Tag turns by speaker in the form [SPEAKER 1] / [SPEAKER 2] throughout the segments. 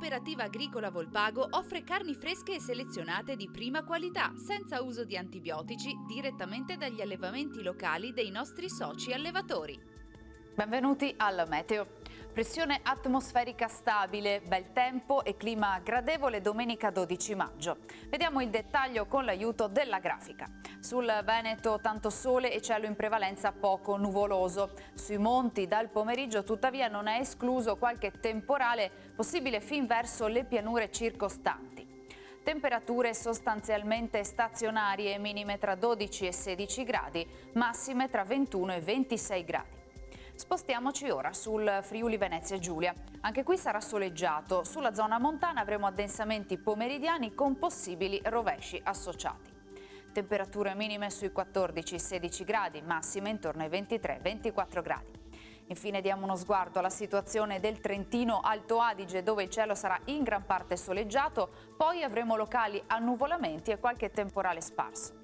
[SPEAKER 1] Cooperativa Agricola Volpago offre carni fresche e selezionate di prima qualità, senza uso di antibiotici, direttamente dagli allevamenti locali dei nostri soci allevatori.
[SPEAKER 2] Benvenuti al Meteo. Pressione atmosferica stabile, bel tempo e clima gradevole domenica 12 maggio. Vediamo il dettaglio con l'aiuto della grafica. Sul Veneto tanto sole e cielo in prevalenza poco nuvoloso. Sui monti dal pomeriggio tuttavia non è escluso qualche temporale possibile fin verso le pianure circostanti. Temperature sostanzialmente stazionarie, minime tra 12 e 16 gradi, massime tra 21 e 26 gradi. Spostiamoci ora sul Friuli Venezia Giulia. Anche qui sarà soleggiato. Sulla zona montana avremo addensamenti pomeridiani con possibili rovesci associati. Temperature minime sui 14-16 gradi, massime intorno ai 23-24 gradi. Infine diamo uno sguardo alla situazione del Trentino Alto Adige, dove il cielo sarà in gran parte soleggiato, poi avremo locali annuvolamenti e qualche temporale sparso.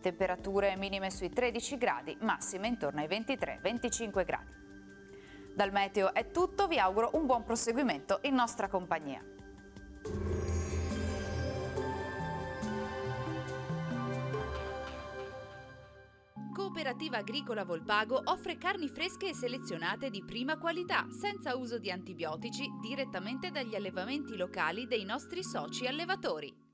[SPEAKER 2] Temperature minime sui 13 gradi, massime intorno ai 23-25 gradi. Dal meteo è tutto, vi auguro un buon proseguimento in nostra compagnia.
[SPEAKER 1] Cooperativa Agricola Volpago offre carni fresche e selezionate di prima qualità, senza uso di antibiotici, direttamente dagli allevamenti locali dei nostri soci allevatori.